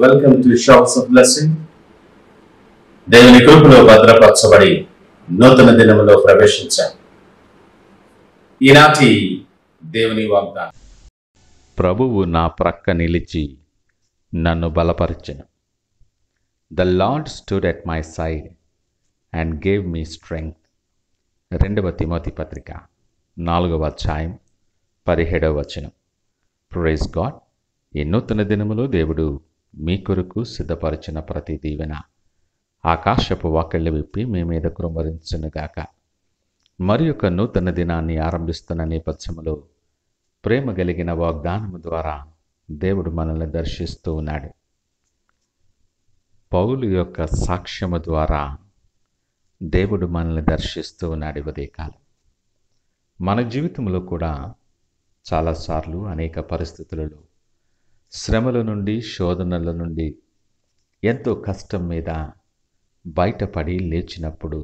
Welcome to shops of blessing. దేవుని కృపలో భద్రపరచబడి నూతన దినములో ప్రవేశించాం. ఈనాటి దేవుని వాగ్దానం. ప్రభువు నా ప్రక్క నిలిచి నన్ను బలపరిచెను. The Lord stood at my side and gave me strength. 2 Timothy పత్రిక 4వ అధ్యాయం 17వ వచనం. Praise God. ఈ నూతన దినములో దేవుడు మీ కొరకు సిద్ధపరిచిన ప్రతి దీవెన ఆకాశపు వాకిళ్ళు విప్పి మీ మీద కుమ్మరించునుగాక. మరి ఒక నూతన దినాన్ని ఆరంభిస్తున్న నేపథ్యములో ప్రేమ కలిగిన వాగ్దానము ద్వారా దేవుడు మనల్ని దర్శిస్తూ ఉన్నాడు. పౌలు యొక్క సాక్ష్యము ద్వారా దేవుడు మనల్ని దర్శిస్తూ ఉన్నాడు. ఉదయకాలం మన జీవితంలో కూడా చాలాసార్లు అనేక పరిస్థితులలో శ్రమల నుండి, శోధనల నుండి, ఎంతో కష్టం మీద బయటపడి లేచినప్పుడు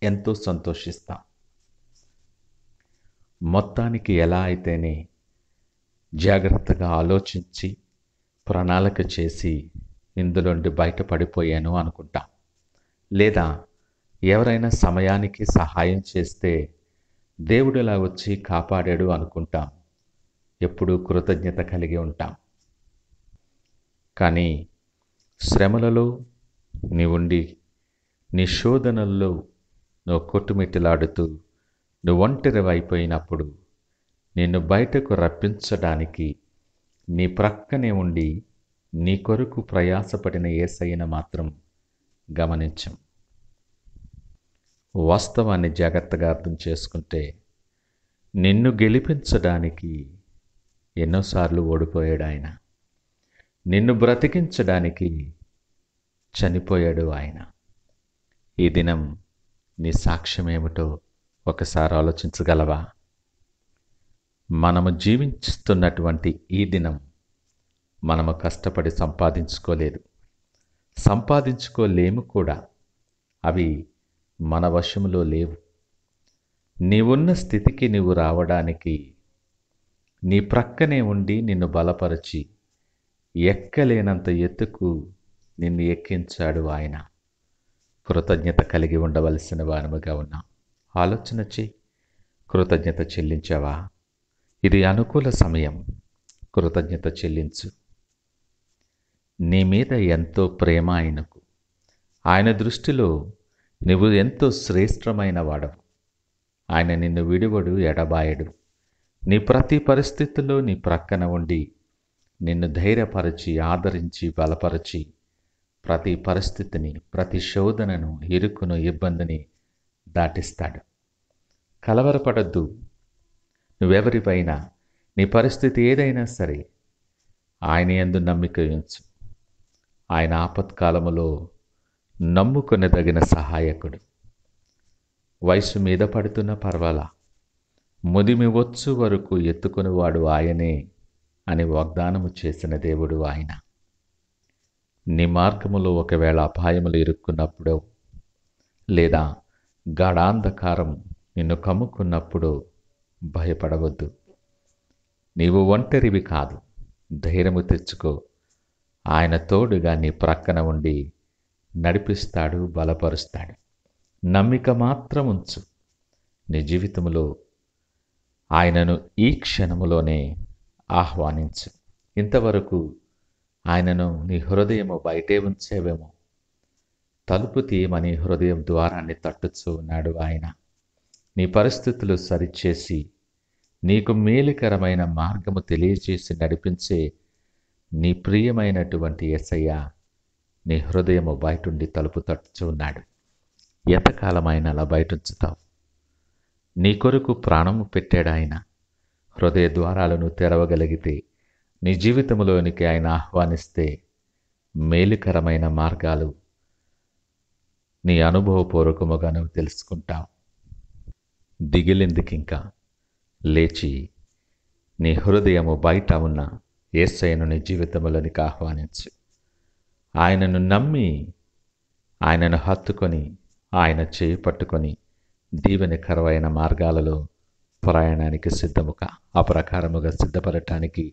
ఎంతో సంతోషిస్తాం. మొత్తానికి ఎలా అయితేనే జాగ్రత్తగా ఆలోచించి ప్రణాళిక చేసి ఇందులోండి బయటపడిపోయాను అనుకుంటాం. లేదా ఎవరైనా సమయానికి సహాయం చేస్తే దేవుడిలా వచ్చి కాపాడాడు అనుకుంటాం. ఎప్పుడూ కృతజ్ఞత కలిగి ఉంటాం. కానీ శ్రమలలో నీవుండి, నీ శోధనల్లో నువ్వు కొట్టుమిట్టిలాడుతూ నువ్వు ఒంటరివైపోయినప్పుడు నిన్ను బయటకు రప్పించడానికి నీ ప్రక్కనే ఉండి నీ కొరకు ప్రయాసపడిన యేసయ్యను మాత్రం గమనించం. వాస్తవాన్ని జాగ్రత్తగా అర్థం చేసుకుంటే నిన్ను గెలిపించడానికి ఎన్నోసార్లు ఓడిపోయాడు ఆయన. నిన్ను బ్రతికించడానికి చనిపోయాడు ఆయన. ఈ దినం నీ సాక్ష్యం ఏమిటో ఒకసారి ఆలోచించగలవా? మనము జీవిస్తున్నటువంటి ఈ దినం మనము కష్టపడి సంపాదించుకోలేదు, సంపాదించుకోలేము కూడా. అవి మన వశంలో లేవు. నీవున్న స్థితికి నీవు రావడానికి నీ ప్రక్కనే ఉండి నిన్ను బలపరిచి ఎక్కలేనంత ఎత్తుకు నిన్ను ఎక్కించాడు ఆయన. కృతజ్ఞత కలిగి ఉండవలసిన వారముగా ఉన్నాం. ఆలోచన చెయ్యి. కృతజ్ఞత చెల్లించావా? ఇది అనుకూల సమయం. కృతజ్ఞత చెల్లించు. నీ మీద ఎంతో ప్రేమ ఆయనకు. ఆయన దృష్టిలో నువ్వు ఎంతో శ్రేష్టమైన వాడవు. ఆయన నిన్ను విడువడు, ఎడబాయడు. నీ ప్రతి పరిస్థితుల్లో నీ ప్రక్కన ఉండి నిన్ను ధైర్యపరచి, ఆదరించి, బలపరచి ప్రతి పరిస్థితిని, ప్రతి శోధనను, ఇరుకును, ఇబ్బందిని దాటిస్తాడు. కలవరపడద్దు. నువ్వెవరిపైనా, నీ పరిస్థితి ఏదైనా సరే ఆయన యందు నమ్మిక ఉంచు. ఆయన ఆపత్కాలములో నమ్ముకొనదగిన సహాయకుడు. వయసు మీద పడుతున్న పర్వాలా, ముదిమి వచ్చు వరకు ఎత్తుకునివాడు ఆయనే అని వాగ్దానము చేసిన దేవుడు ఆయన. నీ మార్గములో ఒకవేళ అపాయములు ఇరుక్కున్నప్పుడు, లేదా గాఢాంధకారం నిన్ను కమ్ముకున్నప్పుడు భయపడవద్దు. నీవు ఒంటరివి కాదు. ధైర్యము తెచ్చుకో. ఆయన తోడుగా నీ ప్రక్కన ఉండి నడిపిస్తాడు, బలపరుస్తాడు. నమ్మిక మాత్రం ఉంచు. నీ జీవితంలో ఆయనను ఈ క్షణములోనే ఆహ్వానించు. ఇంతవరకు ఆయనను నీ హృదయము బయటే ఉంచేవేమో. తలుపు తీయమని హృదయం ద్వారాన్ని తట్టుచూ ఉన్నాడు ఆయన. నీ పరిస్థితులు సరిచేసి నీకు మేలుకరమైన మార్గము తెలియచేసి నడిపించే నీ ప్రియమైనటువంటి యేసయ్య నీ హృదయము బయటుండి తలుపు తట్టుచూ ఉన్నాడు. ఎంతకాలమైన అలా బయటుంచుతావు? నీ కొరకు ప్రాణము పెట్టాడు ఆయన. హృదయ ద్వారాలను తెరవగలిగితే, నీ జీవితంలోనికి ఆయన ఆహ్వానిస్తే మేలుకరమైన మార్గాలు నీ అనుభవపూర్వకముగా నువ్వు తెలుసుకుంటావు. దిగిలెందుకింకా? లేచి నీ హృదయము బయట ఉన్న యేసయ్యను నీ జీవితంలోనికి ఆహ్వానించు. ఆయనను నమ్మి, ఆయనను హత్తుకొని, ఆయన చేయి పట్టుకొని దీవెనకరమైన మార్గాలలో ప్రయాణానికి సిద్ధముగా, ఆ ప్రకారముగా సిద్ధపడటానికి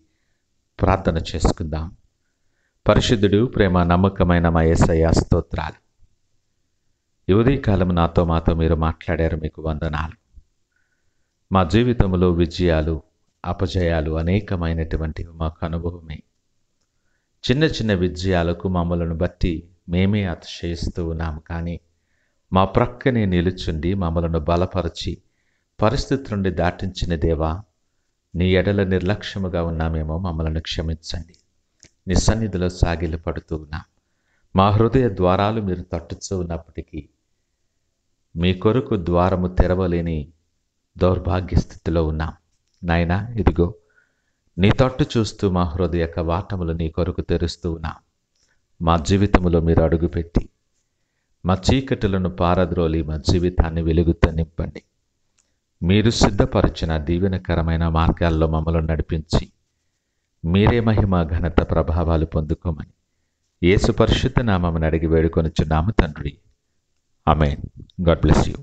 ప్రార్థన చేసుకుందాం. పరిశుద్ధుడు, ప్రేమ నమ్మకమైన మా యేసయ్య స్తోత్రాలు. ఈ ఉదయకాలం మాతో మీరు మాట్లాడారు, మీకు వందనాలు. మా జీవితంలో విజయాలు అపజయాలు అనేకమైనటువంటివి మాకు అనుభవమే. చిన్న చిన్న విజయాలకు మమ్మలను బట్టి మేమే అతిశయిస్తూ ఉన్నాము, కానీ మా ప్రక్కనే నిలుచుండి మమ్మలను బలపరిచి పరిస్థితి నుండి దాటించిన దేవా, నీ ఎడల నిర్లక్ష్యముగా ఉన్నామేమో, మమ్మలను క్షమించండి. నీ సన్నిధిలో సాగిలపడుతూ ఉన్నాం. మా హృదయ ద్వారాలు మీరు తట్టుతూ ఉన్నప్పటికీ మీ కొరకు ద్వారము తెరవలేని దౌర్భాగ్య స్థితిలో ఉన్నాం. నాయనా, ఇదిగో నీ తట్టు చూస్తూ మా హృదయ కవాటములు నీ కొరకు తెరుస్తూ ఉన్నాం. మా జీవితంలో మీరు అడుగుపెట్టి మా చీకటులను పారద్రోలి మా జీవితాన్ని వెలుగుతో నింపండి. మీరు సిద్ధపరిచిన దీవెనకరమైన మార్గాల్లో మమ్మల్ని నడిపించి మీరే మహిమ ఘనత ప్రభావాలు పొందుకోమని యేసు పరిశుద్ధ నామమున అడిగి వేడుకొనుచున్నాము తండ్రి. ఆమేన్. God bless you.